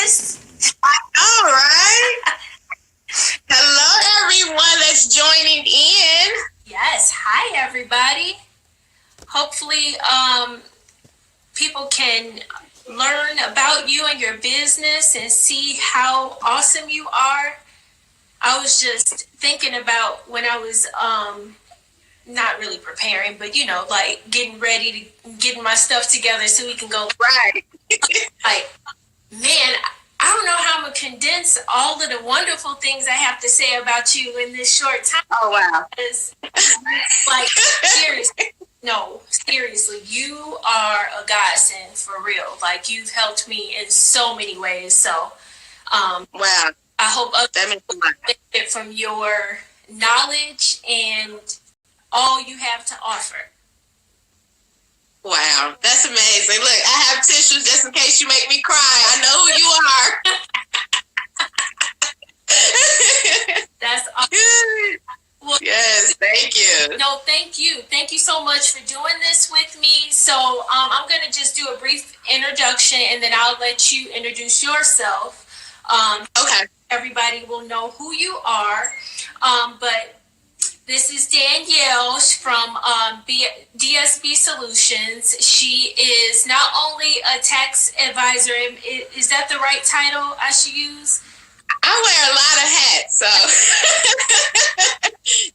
this? All right. Hello, everyone that's joining in. Yes. Hi, everybody. Hopefully, people can learn about you and your business and see how awesome you are. I was just thinking about when I was not really preparing, but like getting ready to getting my stuff together so we can go. Right. Like, man, I don't know how I'm gonna condense all of the wonderful things I have to say about you in this short time. Oh, wow. Like, seriously, you are a godsend for real. Like, you've helped me in so many ways. So, wow. I hope that means others benefit from your knowledge and all you have to offer. Wow, that's amazing. Look, I have tissues just in case you make me cry. I know who you are. That's awesome. Well, yes, thank you. No, thank you. Thank you so much for doing this with me. So I'm going to just do a brief introduction, and then I'll let you introduce yourself. Okay. Everybody will know who you are. But this is Danielle from DSB Solutions. She is not only a tax advisor. Is that the right title I should use? I wear a lot of hats, so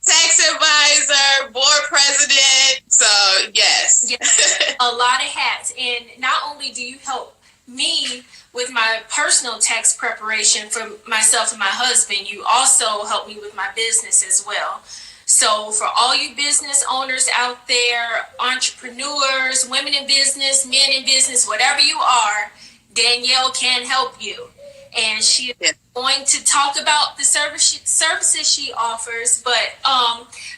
tax advisor, board president, so yes. A lot of hats. And not only do you help me with my personal tax preparation for myself and my husband, you also help me with my business as well. So for all you business owners out there, entrepreneurs, women in business, men in business, whatever you are, Danielle can help you. And she is going to talk about the services she offers. But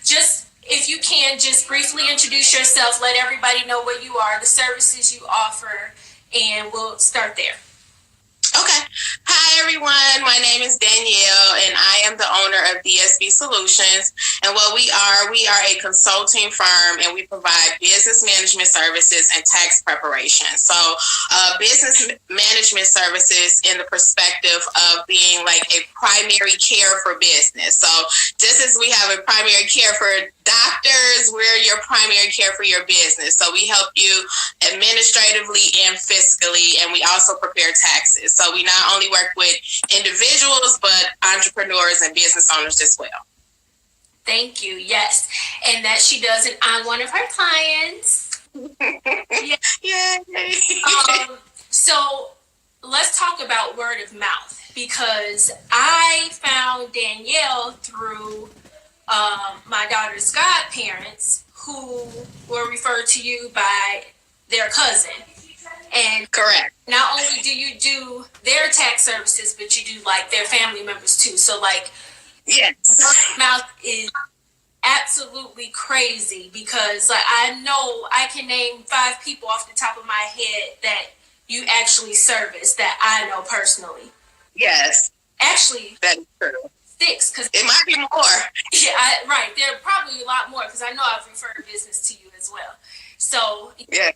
just if you can, just briefly introduce yourself, let everybody know what you are, the services you offer, and we'll start there. Okay. Hi, everyone. My name is Danielle, and I am the owner of DSB Solutions. And what we are a consulting firm, and we provide business management services and tax preparation. So business management services in the perspective of being like a primary care for business. So just as we have a primary care for doctors, we're your primary care for your business. So we help you administratively and fiscally, and we also prepare taxes. So we not only work with individuals, but entrepreneurs and business owners as well. Thank you. Yes. And that she does it. I'm one of her clients. Yeah. So let's talk about word of mouth, because I found Danielle through my daughter's godparents, who were referred to you by their cousin. And correct. Not only do you do their tax services, but you do like their family members too. So like, yes, word of mouth is absolutely crazy, because like I know I can name 5 people off the top of my head that you actually service that I know personally. Yes. Actually, that is true. 6, because it might be more. Yeah, right. There are probably a lot more, because I know I've referred business to you as well. So yeah.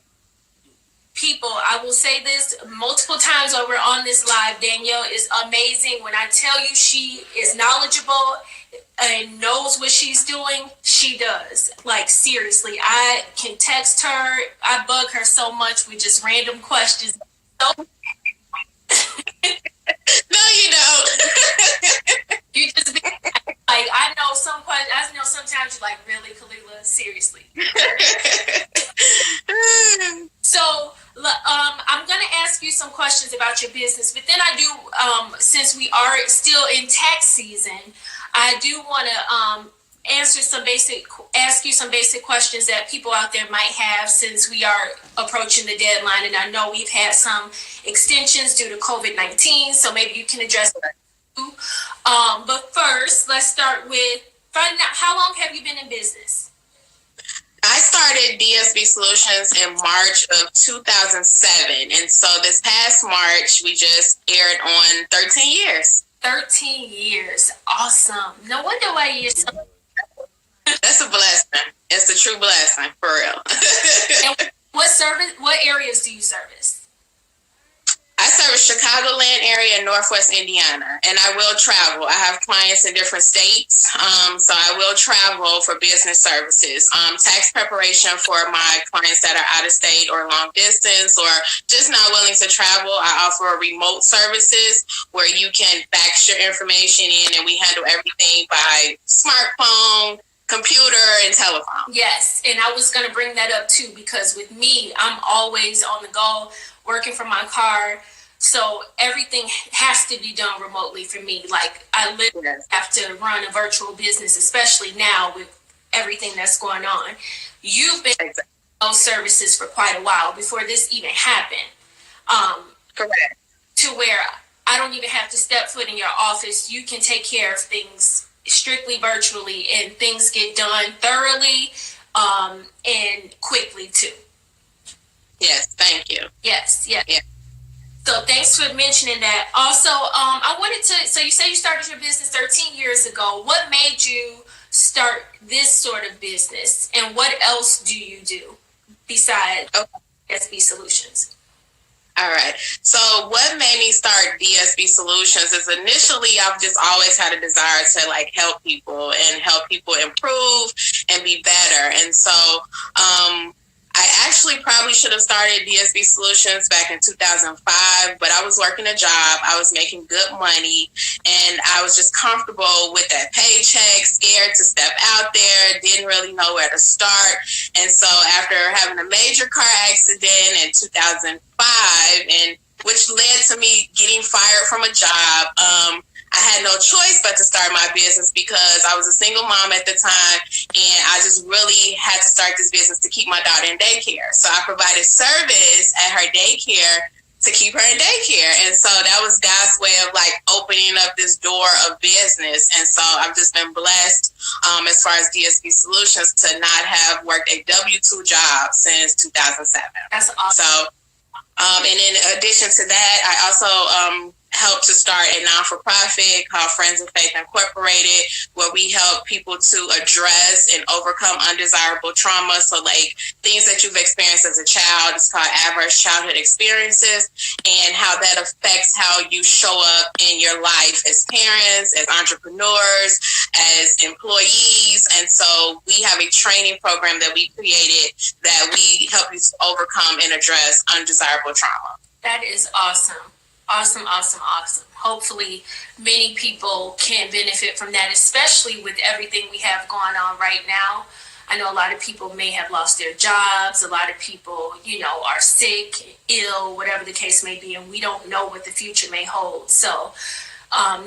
People, I will say this multiple times over on this live, Danielle is amazing. When I tell you she is knowledgeable and knows what she's doing, she does. Like, seriously, I can text her. I bug her so much with just random questions. So no, you don't. You just be like, I know some questions. I know sometimes you're like, really, Khalila? Seriously. So I'm going to ask you some questions about your business, but then I do, since we are still in tax season, I do want to ask you some basic questions that people out there might have, since we are approaching the deadline, and I know we've had some extensions due to COVID-19, so maybe you can address that too. But first, let's start with finding out, how long have you been in business? I started DSB Solutions in March of 2007. And so this past March, we just aired on 13 years. 13 years. Awesome. No wonder why you're so... That's a blessing. It's a true blessing, for real. And what areas do you service? I service Chicagoland area and Northwest Indiana, and I will travel. I have clients in different states, so I will travel for business services. Tax preparation for my clients that are out of state or long distance or just not willing to travel. I offer remote services where you can fax your information in, and we handle everything by smartphone, computer, and telephone. Yes, and I was going to bring that up too, because with me, I'm always on the go, working from my car. So everything has to be done remotely for me. Like, I literally have to run a virtual business, especially now with everything that's going on. You've been in those services for quite a while before this even happened. Correct. To where I don't even have to step foot in your office. You can take care of things strictly virtually, and things get done thoroughly and quickly too. Yes, thank you. Yes. So thanks for mentioning that. Also, I wanted to, so you say you started your business 13 years ago. What made you start this sort of business, and what else do you do besides DSB Solutions? All right. So what made me start DSB Solutions is initially I've just always had a desire to like help people and help people improve and be better. And so I actually probably should have started DSB Solutions back in 2005, but I was working a job. I was making good money, and I was just comfortable with that paycheck, scared to step out there, didn't really know where to start. And so after having a major car accident in 2005, and which led to me getting fired from a job, I had no choice but to start my business because I was a single mom at the time, and I just really had to start this business to keep my daughter in daycare. So I provided service at her daycare to keep her in daycare. And so that was God's way of like opening up this door of business. And so I've just been blessed as far as DSB Solutions to not have worked a W-2 job since 2007. That's awesome. So, and in addition to that, I also helped to start a non-for-profit called Friends of Faith Incorporated, where we help people to address and overcome undesirable trauma. So like things that you've experienced as a child, it's called adverse childhood experiences, and how that affects how you show up in your life as parents, as entrepreneurs, as employees. And so we have a training program that we created that we help you to overcome and address undesirable trauma. That is awesome. Awesome. Hopefully many people can benefit from that, especially with everything we have going on right now. I know a lot of people may have lost their jobs. A lot of people, are sick, ill, whatever the case may be, and we don't know what the future may hold. So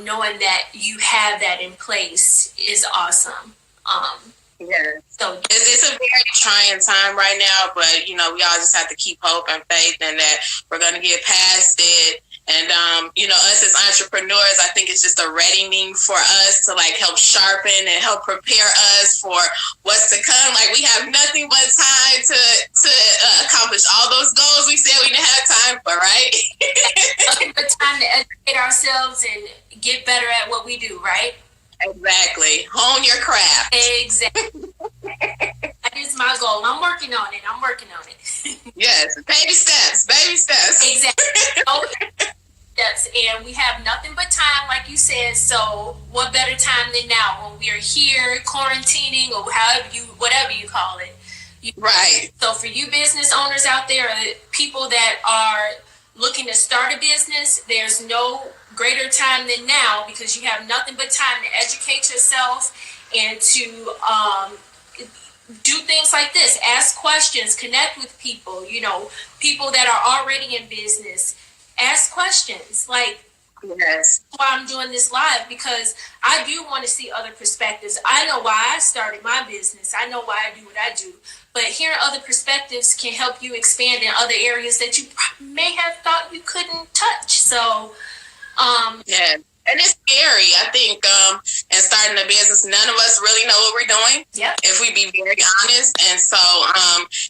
knowing that you have that in place is awesome. Yeah. So it's a very trying time right now, but we all just have to keep hope and faith in that we're going to get past it. And, us as entrepreneurs, I think it's just a readying for us to like help sharpen and help prepare us for what's to come. Like we have nothing but time to accomplish all those goals we said we didn't have time for, right? Nothing but time to educate ourselves and get better at what we do, right? Exactly. Hone your craft. Exactly. That is my goal. I'm working on it. Yes. Baby steps. Exactly. Steps. And we have nothing but time, like you said. So what better time than now when we are here quarantining or whatever you call it. Right. So for you business owners out there, people that are looking to start a business, there's no greater time than now because you have nothing but time to educate yourself and to do things like this. Ask questions, connect with people, people that are already in business. Ask questions. Like, yes. That's why I'm doing this live, because I do want to see other perspectives. I know why I started my business. I know why I do what I do. But hearing other perspectives can help you expand in other areas that you may have thought you couldn't touch. So, yeah. And it's scary, I think, in starting a business, none of us really know what we're doing, if we be very honest. And so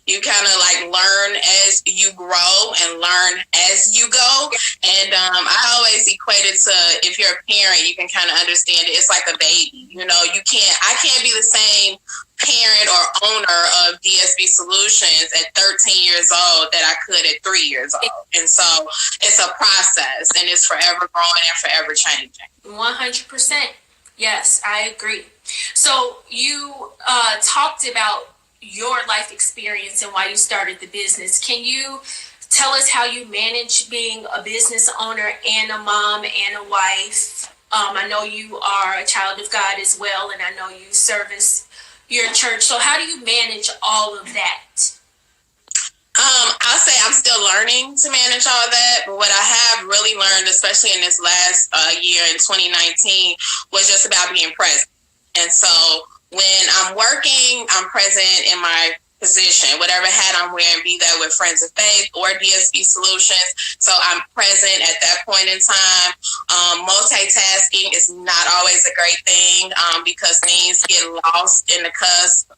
you kind of like learn as you grow and learn as you go. And I always equate it to, if you're a parent, you can kind of understand it. It's like a baby, I can't be the same parent or owner of DSB Solutions at 13 years old that I could at 3 years old. And so it's a process, and it's forever growing and forever changing. 100%. Yes, I agree. So you talked about your life experience and why you started the business. Can you tell us how you manage being a business owner and a mom and a wife? I know you are a child of God as well, and I know you service your church. So how do you manage all of that? I'll say I'm still learning to manage all that, but what I have really learned, especially in this last year in 2019, was just about being present. And so when I'm working, I'm present in my position, whatever hat I'm wearing, be that with Friends of Faith or DSB Solutions. So I'm present at that point in time. Multitasking is not always a great thing because things get lost in the cusp.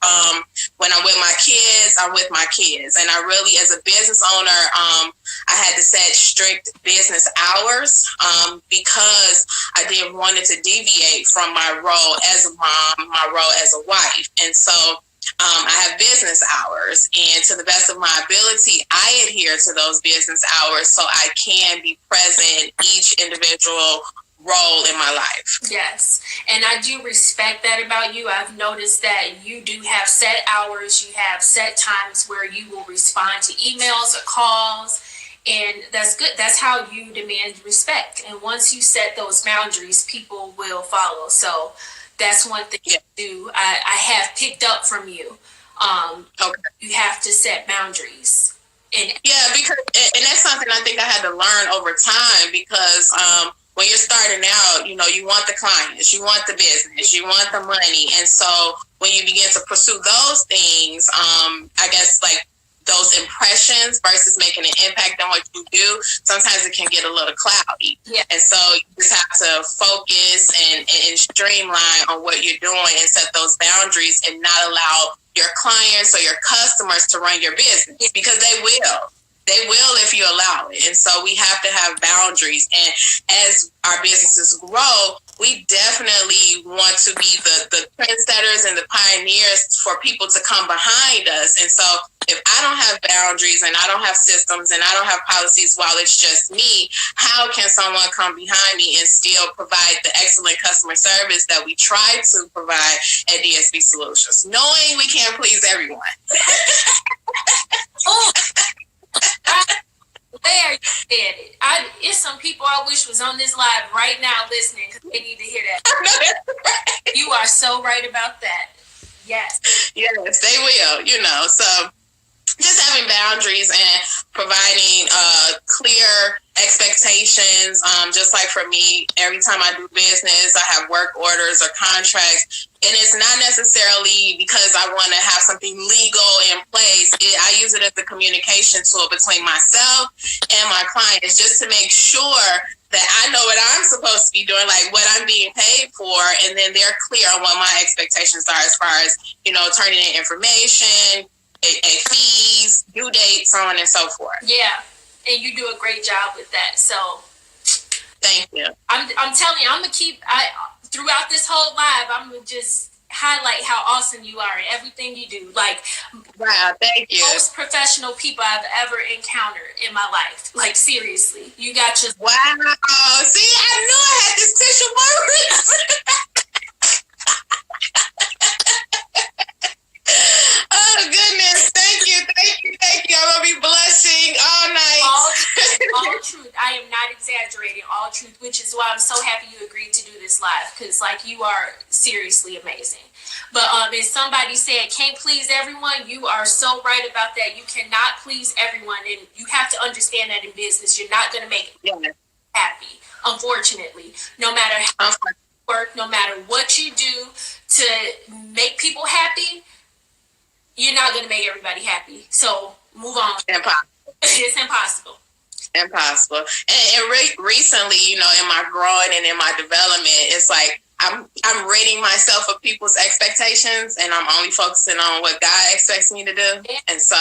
When I'm with my kids, I'm with my kids. And I really, as a business owner, I had to set strict business hours because I didn't want it to deviate from my role as a mom, my role as a wife. And so I have business hours, and to the best of my ability, I adhere to those business hours so I can be present each individual role in my life. Yes, and I do respect that about you. I've noticed that you do have set hours, you have set times where you will respond to emails or calls, and that's good. That's how you demand respect. And once you set those boundaries, people will follow. So that's one thing you do. I have picked up from you. Okay. You have to set boundaries. Because that's something I think I had to learn over time because when you're starting out, you want the clients, you want the business, you want the money. And so when you begin to pursue those things, I guess like those impressions versus making an impact on what you do, sometimes it can get a little cloudy. Yeah. And so you just have to focus and streamline on what you're doing and set those boundaries and not allow your clients or your customers to run your business because they will. They will if you allow it. And so we have to have boundaries. And as our businesses grow, we definitely want to be the trendsetters and the pioneers for people to come behind us. And so if I don't have boundaries and I don't have systems and I don't have policies while it's just me, how can someone come behind me and still provide the excellent customer service that we try to provide at DSB Solutions, knowing we can't please everyone? Oh. There you said it. It's some people I wish was on this live right now listening because they need to hear that. Right. You are so right about that. Yes. Yes, they will, So just having boundaries and providing clear expectations. Just like for me, every time I do business, I have work orders or contracts. And it's not necessarily because I want to have something legal in place. I use it as a communication tool between myself and my clients just to make sure that I know what I'm supposed to be doing, like what I'm being paid for, and then they're clear on what my expectations are as far as, turning in information, a fees, due dates, so on and so forth. Yeah, and you do a great job with that. So thank you. I'm telling you, I'm gonna keep throughout this whole live. I'm gonna just highlight how awesome you are in everything you do. Like, wow, thank you. Most professional people I've ever encountered in my life. Like, seriously, you got your wow. See, I knew I had this tissue words. Oh goodness, thank you. I'm gonna be blushing all night. All truth. I am not exaggerating. All truth, which is why I'm so happy you agreed to do this live, because you are seriously amazing. But if somebody said can't please everyone, you are so right about that. You cannot please everyone, and you have to understand that in business, you're not gonna make everyone happy. Unfortunately, no matter how you work, no matter what you do to make people happy, you're not going to make everybody happy. So move on. Impossible. It's impossible. Impossible. And recently, in my growing and in my development, it's like I'm rating myself of people's expectations, and I'm only focusing on what God expects me to do. Yeah. And so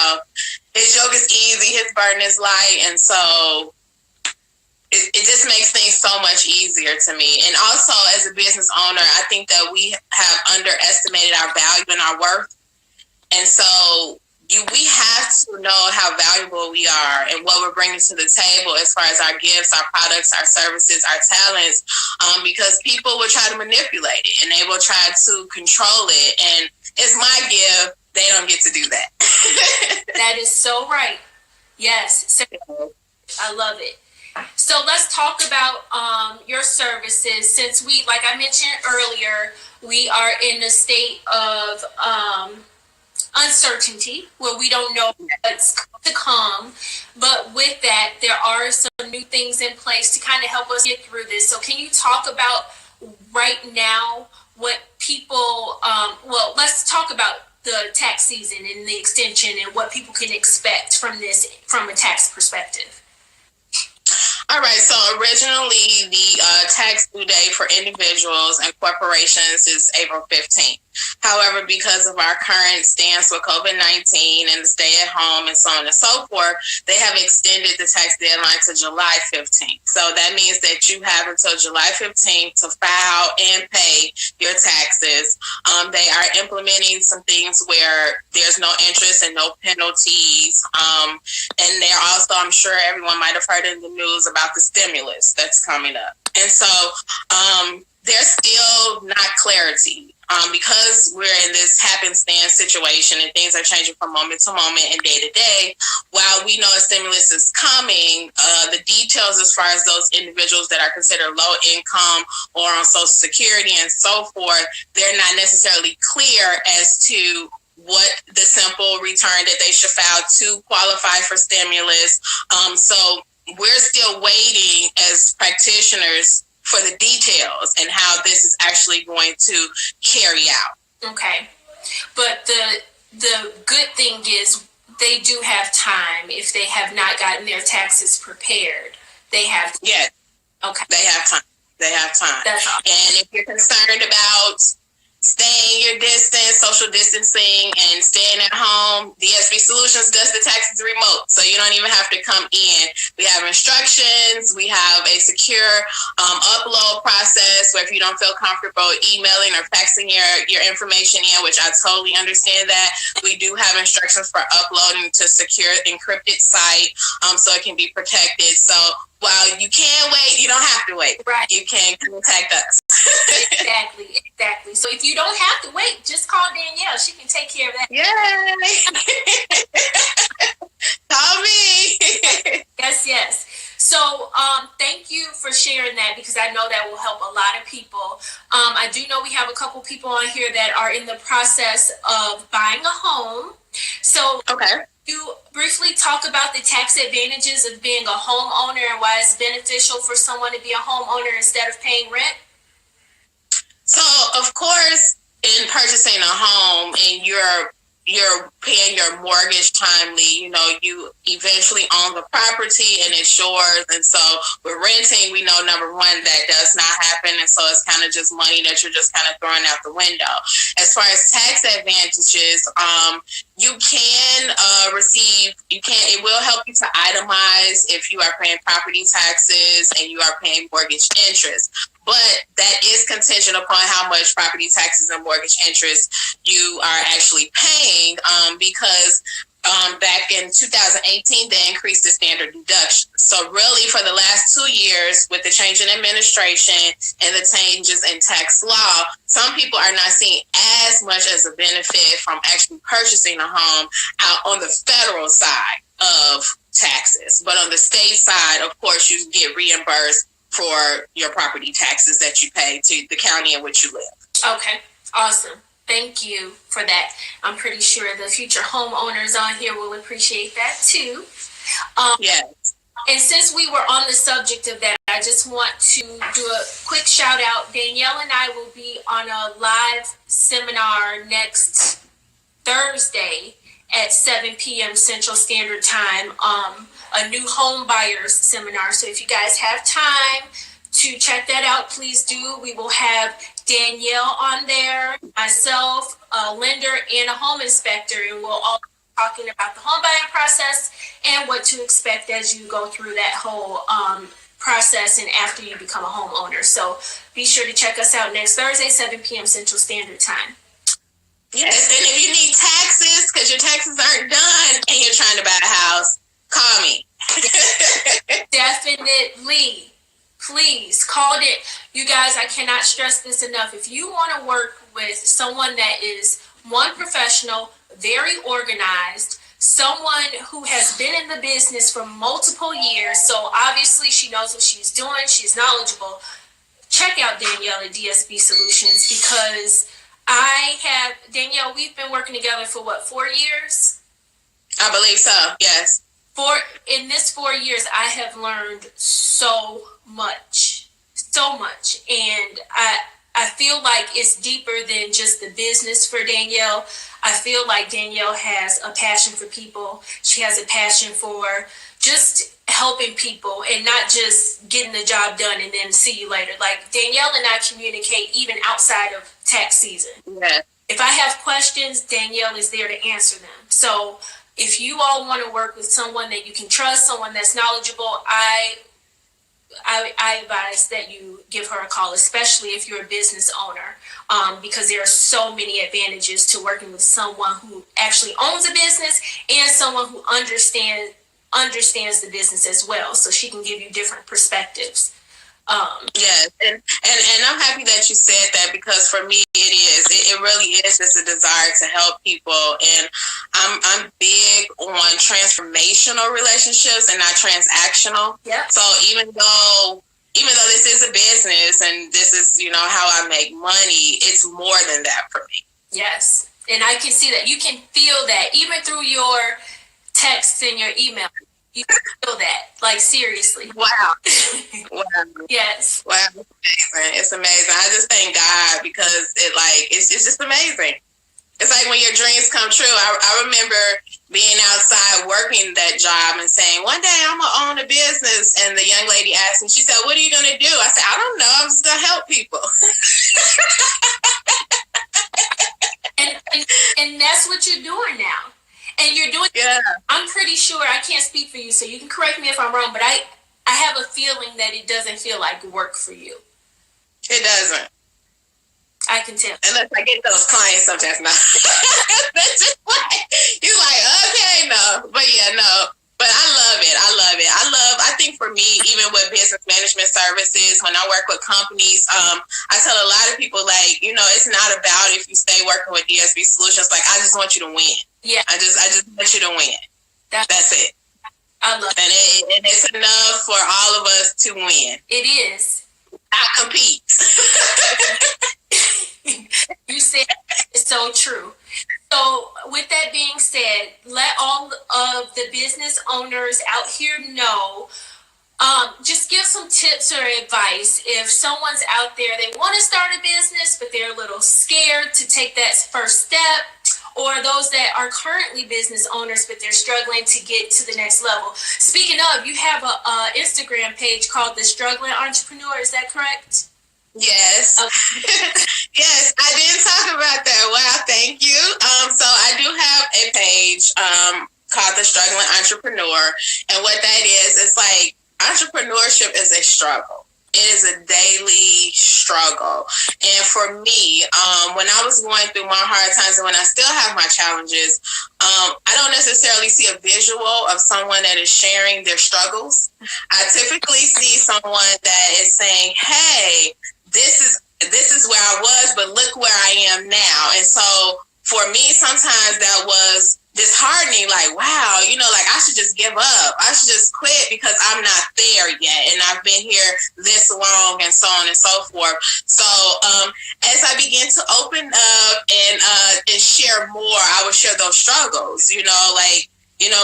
his yoke is easy, his burden is light, and so it just makes things so much easier to me. And also, as a business owner, I think that we have underestimated our value and our worth. And so we have to know how valuable we are and what we're bringing to the table as far as our gifts, our products, our services, our talents, because people will try to manipulate it and they will try to control it. And it's my gift. They don't get to do that. That is so right. Yes. So, I love it. So let's talk about your services. Since we, like I mentioned earlier, we are in a state of uncertainty where we don't know what's to come. But with that, there are some new things in place to kind of help us get through this. So can you talk about right now what people, well, let's talk about the tax season and the extension and what people can expect from this from a tax perspective. All right, so originally the tax due date for individuals and corporations is April 15th. However, because of our current stance with COVID-19 and the stay at home and so on and so forth, they have extended the tax deadline to July 15th. So that means that you have until July 15th to file and pay your taxes. They are implementing some things where there's no interest and no penalties. And they're also, I'm sure everyone might have heard in the news about the stimulus that's coming up. And so there's still not clarity. Because we're in this happenstance situation and things are changing from moment to moment and day to day, while we know a stimulus is coming, the details as far as those individuals that are considered low income or on Social Security and so forth, they're not necessarily clear as to what the simple return that they should file to qualify for stimulus. So we're still waiting as practitioners for the details and how this is actually going to carry out. Okay. But the good thing is they do have time if they have not gotten their taxes prepared. They have time. Yes. Okay. They have time. They have time. That's awesome. And if you're concerned about staying your distance, social distancing, and staying at home, DSB Solutions does the taxes remote. So you don't even have to come in. We have instructions. We have a secure upload process where if you don't feel comfortable emailing or faxing your information in, which I totally understand that, we do have instructions for uploading to secure encrypted site so it can be protected. So while you can wait, you don't have to wait. Right. You can contact us. Exactly. So if you don't have to wait, just call Danielle. She can take care of that. Yay! Call me. Yes. So thank you for sharing that because I know that will help a lot of people. I do know we have a couple people on here that are in the process of buying a home. So okay. You briefly talk about the tax advantages of being a homeowner and why it's beneficial for someone to be a homeowner instead of paying rent? So, of course, in purchasing a home and you're paying your mortgage timely, you eventually own the property and it's yours. And so with renting, we know, number one, that does not happen. And so it's kind of just money that you're just kind of throwing out the window. As far as tax advantages, it will help you to itemize if you are paying property taxes and you are paying mortgage interest. But that is contingent upon how much property taxes and mortgage interest you are actually paying because back in 2018, they increased the standard deduction. So really for the last 2 years with the change in administration and the changes in tax law, some people are not seeing as much as a benefit from actually purchasing a home out on the federal side of taxes. But on the state side, of course, you get reimbursed for your property taxes that you pay to the county in which you live. Okay, awesome. Thank you for that. I'm pretty sure the future homeowners on here will appreciate that too. Yes. And since we were on the subject of that, I just want to do a quick shout out. Danielle and I will be on a live seminar next Thursday at 7 p.m. Central Standard Time, a new home buyers seminar. So if you guys have time to check that out, please do. We will have Danielle on there, myself, a lender, and a home inspector, and we'll all be talking about the home buying process and what to expect as you go through that whole process and after you become a homeowner. So be sure to check us out next Thursday, 7 p.m. Central Standard Time. Yes, and if you need taxes because your taxes aren't done and you're trying to buy a house, call me. Definitely. Please call it. You guys, I cannot stress this enough. If you want to work with someone that is one, professional, very organized, someone who has been in the business for multiple years, so obviously she knows what she's doing, she's knowledgeable, check out Danielle at DSB Solutions, because Danielle, we've been working together for 4 years? I believe so, yes. In this 4 years, I have learned so much, and I feel like it's deeper than just the business for Danielle. I feel like Danielle has a passion for people. She has a passion for just helping people and not just getting the job done and then see you later. Like, Danielle and I communicate even outside of tax season. Yeah. If I have questions, Danielle is there to answer them. So if you all want to work with someone that you can trust, someone that's knowledgeable, I advise that you give her a call, especially if you're a business owner, because there are so many advantages to working with someone who actually owns a business and someone who understands the business as well, so she can give you different perspectives. Yes, and I'm happy that you said that, because for me it really is just a desire to help people, and I'm big on transformational relationships and not transactional. Yeah. So even though this is a business and this is how I make money, it's more than that for me. Yes, and I can see that. You can feel that even through your texts and your email. You feel that, like, seriously. Wow. Wow. Yes. Wow. It's amazing. I just thank God, because it's just amazing. It's like when your dreams come true. I remember being outside working that job and saying, one day I'm going to own a business. And the young lady asked me, she said, what are you going to do? I said, I don't know. I'm just going to help people. and that's what you're doing now. And you're doing, yeah. I'm pretty sure, I can't speak for you, so you can correct me if I'm wrong, but I have a feeling that it doesn't feel like work for you. It doesn't. I can tell. Unless I get those clients sometimes. No. That's just you're like, okay, no. But yeah, no. But I love it. I think for me, even with business management services, when I work with companies, I tell a lot of people, it's not about if you stay working with DSB Solutions. Like, I just want you to win. Yeah. I just want you to win. That's it. I love it. And it's enough for all of us to win. It is. I compete. You said it's so true. So with that being said, let all of the business owners out here know, just give some tips or advice. If someone's out there, they want to start a business, but they're a little scared to take that first step, or those that are currently business owners, but they're struggling to get to the next level. Speaking of, you have a Instagram page called The Struggling Entrepreneur. Is that correct? Yes. Okay. Yes, I didn't talk about that. Wow, thank you. So I do have a page called The Struggling Entrepreneur. And what that is, it's like entrepreneurship is a struggle. It is a daily struggle. And for me, when I was going through my hard times and when I still have my challenges, I don't necessarily see a visual of someone that is sharing their struggles. I typically see someone that is saying, hey, this is where I was, but look where I am now. And so for me, sometimes that was disheartening, like, wow, I should just give up. I should just quit because I'm not there yet. And I've been here this long and so on and so forth. So as I began to open up and share more, I would share those struggles,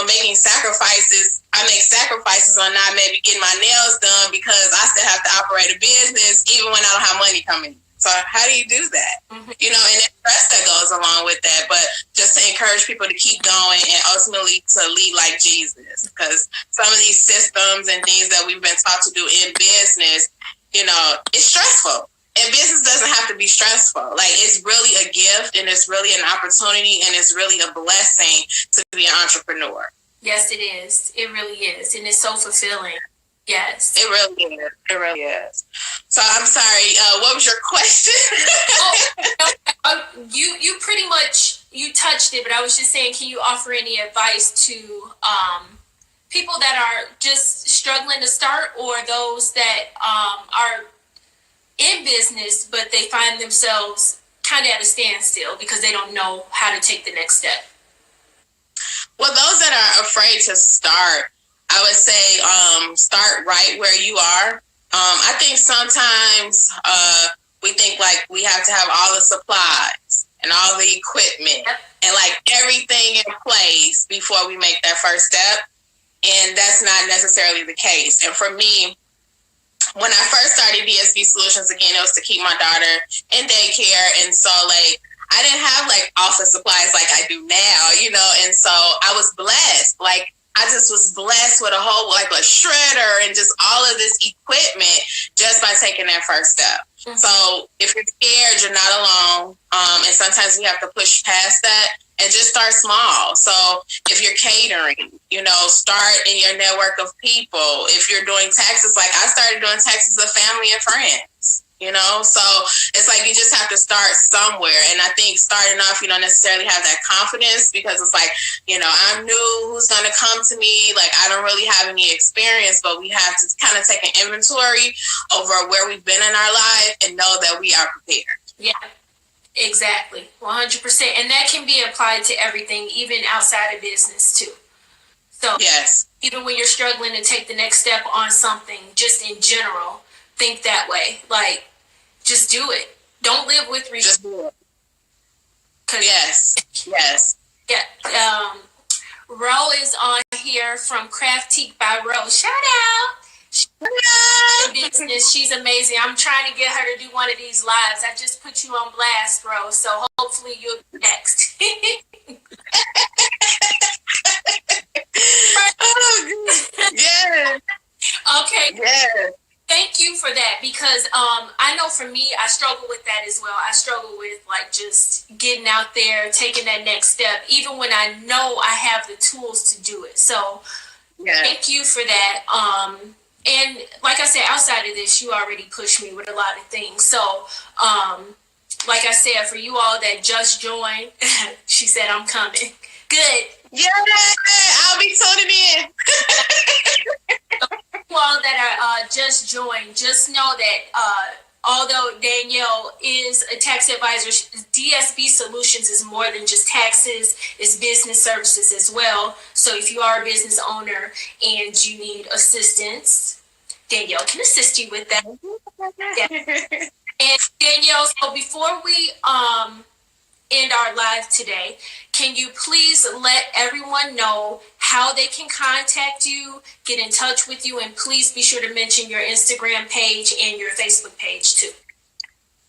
making sacrifices. I make sacrifices on not maybe getting my nails done because I still have to operate a business even when I don't have money coming. So how do you do that? Mm-hmm. And the stress that goes along with that, but just to encourage people to keep going and ultimately to lead like Jesus, because some of these systems and things that we've been taught to do in business, it's stressful. And business doesn't have to be stressful. Like, it's really a gift and it's really an opportunity and it's really a blessing to be an entrepreneur. Yes, it is. It really is. And it's so fulfilling. Yes. It really is. It really is. So I'm sorry. What was your question? You pretty much you touched it, but I was just saying, can you offer any advice to people that are just struggling to start, or those that are in business but they find themselves kind of at a standstill because they don't know how to take the next step? Well, those that are afraid to start, I would say start right where you are. I think sometimes we think like we have to have all the supplies and all the equipment and like everything in place before we make that first step. And that's not necessarily the case. And for me, when I first started DSB Solutions, again, it was to keep my daughter in daycare. And so like I didn't have like office supplies like I do now, and so I was blessed. Like I just was blessed with a whole like a shredder and just all of this equipment just by taking that first step. Mm-hmm. So if you're scared, you're not alone. And sometimes we have to push past that and just start small. So if you're catering, start in your network of people. If you're doing taxes, like I started doing taxes with family and friends. So it's like you just have to start somewhere. And I think starting off, you don't necessarily have that confidence because it's like, I'm new, who's going to come to me? Like, I don't really have any experience, but we have to kind of take an inventory over where we've been in our life and know that we are prepared. Yeah, exactly. 100%. And that can be applied to everything, even outside of business too. So yes, even when you're struggling to take the next step on something, just in general, think that way. Like, just do it. Don't live with regret. Just do it. Yes. Yeah. Ro is on here from Craftique by Ro. Shout out. Business. She's amazing. I'm trying to get her to do one of these lives. I just put you on blast, Ro. So hopefully you'll be next. Oh, yeah. Okay. Yeah. Thank you for that, because I know for me, I struggle with that as well. I struggle with like just getting out there, taking that next step, even when I know I have the tools to do it. So Thank you for that. And like I said, outside of this, you already pushed me with a lot of things. So like I said, for you all that just joined, she said, I'm coming. Good. Yeah, I'll be tuning in. You all that are just joined, just know that although Danielle is a tax advisor, DSB Solutions is more than just taxes, it's business services as well. So if you are a business owner and you need assistance, Danielle can assist you with that. Yeah. And Danielle, so before we end our live today, can you please let everyone know how they can contact you, get in touch with you, and please be sure to mention your Instagram page and your Facebook page too.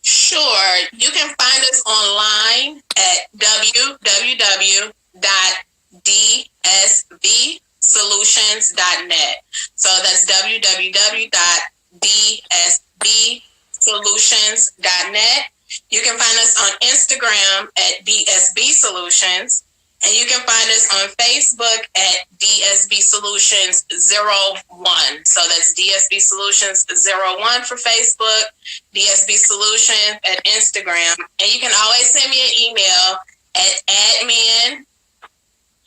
Sure. You can find us online at www.dsbsolutions.net. So that's www.dsbsolutions.net. You can find us on Instagram at DSB Solutions, and you can find us on Facebook at DSB Solutions 01. So that's DSB Solutions 01 for Facebook, DSB Solutions at Instagram. And you can always send me an email at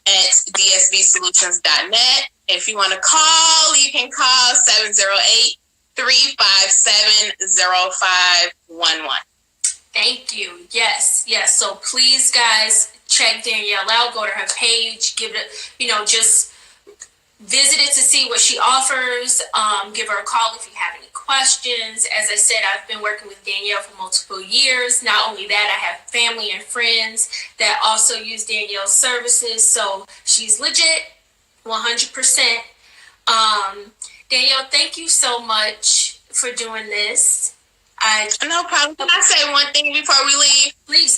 admin@dsbsolutions.net. If you want to call, you can call 708-357-0511. Thank you. Yes. So please, guys, check Danielle out. Go to her page. Give it, just visit it to see what she offers. Give her a call if you have any questions. As I said, I've been working with Danielle for multiple years. Not only that, I have family and friends that also use Danielle's services. So she's legit, 100%. Danielle, thank you so much for doing this. No problem. Can I say one thing before we leave? Please.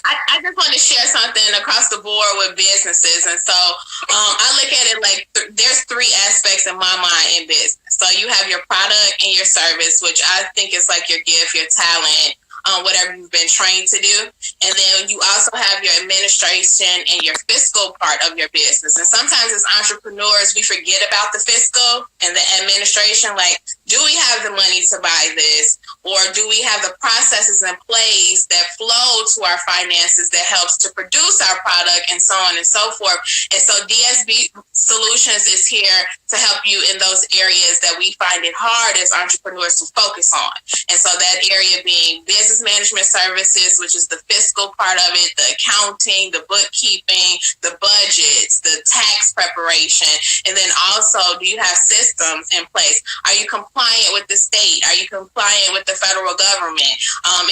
I just want to share something across the board with businesses. And so I look at it like there's three aspects in my mind in business. So you have your product and your service, which I think is like your gift, your talent, whatever you've been trained to do. And then you also have your administration and your fiscal part of your business. And sometimes as entrepreneurs, we forget about the fiscal and the administration. Like, do we have the money to buy this? Or do we have the processes in place that flow to our finances that helps to produce our product and so on and so forth? And so DSB Solutions is here to help you in those areas that we find it hard as entrepreneurs to focus on. And so that area being business management services, which is the fiscal part of it, the accounting, the bookkeeping, the budgets, the tax preparation. And then also, do you have systems in place? Are you compliant with the state? Are you compliant with the federal government?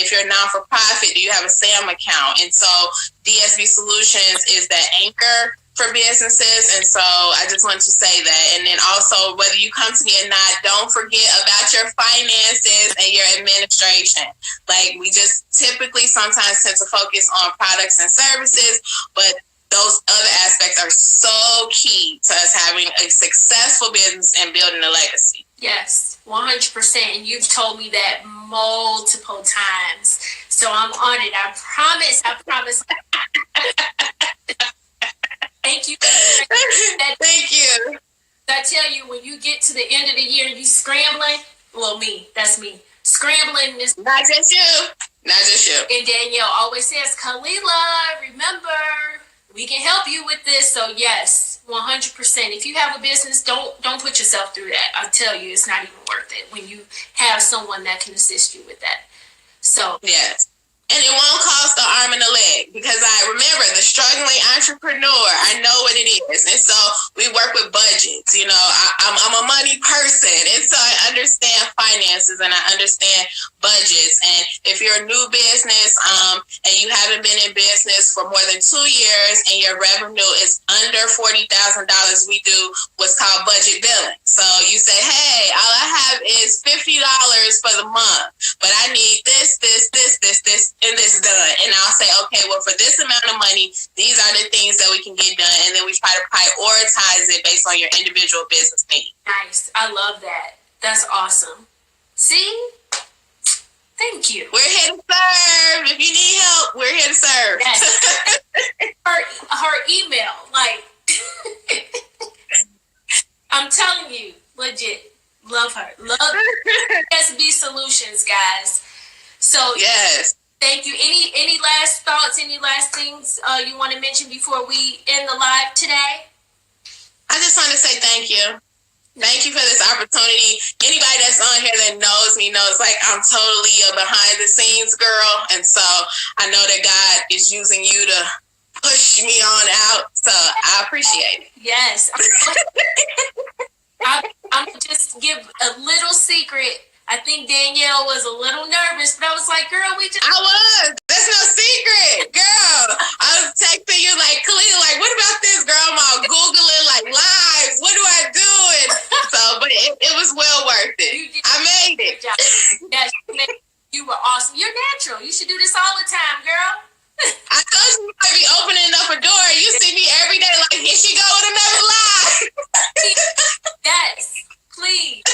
If you're a non-for-profit, do you have a SAM account? And so DSB Solutions is that anchor for businesses. And so I just wanted to say that. And then also, whether you come to me or not, don't forget about your finances and your administration. Like, we just typically sometimes tend to focus on products and services, but those other aspects are so key to us having a successful business and building a legacy. Yes, 100%. And you've told me that multiple times. So I'm on it. I promise. Thank you. Thank you. I tell you, when you get to the end of the year and you scrambling, well, that's me. Scrambling is not just you. Not just you. And Danielle always says, Khalila, remember, we can help you with this. So yes, 100%. If you have a business, don't put yourself through that. I tell you, it's not even worth it when you have someone that can assist you with that. So yes. And it won't cost an arm and a leg, because I remember the struggling entrepreneur. I know what it is. And so we work with budgets. You know, I'm a money person. And so I understand finances and I understand budgets. And if you're a new business and you haven't been in business for more than 2 years and your revenue is under $40,000, we do what's called budget billing. So you say, hey, all I have is $50 for the month, but I need this, and this done. And I'll say, okay, well, for this amount of money, these are the things that we can get done. And then we try to prioritize it based on your individual business needs. Nice. I love that. That's awesome. See? Thank you. We're here to serve. If you need help, we're here to serve. Yes. her email, like, I'm telling you, legit, love her. Love DSB Solutions, guys. So yes. Thank you. Any last thoughts, any last things you want to mention before we end the live today? I just want to say thank you. Thank you for this opportunity. Anybody that's on here that knows me knows, like, I'm totally a behind the scenes girl. And so I know that God is using you to push me on out. So I appreciate it. Yes. I'm just give a little secret. I think Danielle was a little nervous, but I was like, girl, I was. That's no secret. Girl, I was texting you like, Khalila, like, what about this, girl? I'm all Googling, like, lives. What do I do? And so, but it was well worth it. I made it. Yes, you were awesome. You're natural. You should do this all the time, girl. I told you might be opening up a door. You see me every day, like, here she go with another live. Yes, please.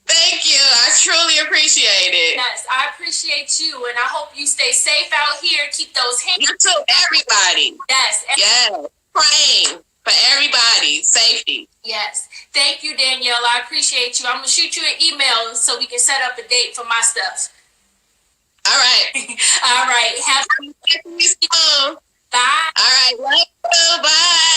Thank you. I truly appreciate it. Yes, I appreciate you, and I hope you stay safe out here. Keep those hands. You too, everybody. Yes. Yes. Praying for everybody. Safety. Yes. Thank you, Danielle. I appreciate you. I'm going to shoot you an email so we can set up a date for my stuff. All right. All right. Have a Bye. All right. Love you. Bye.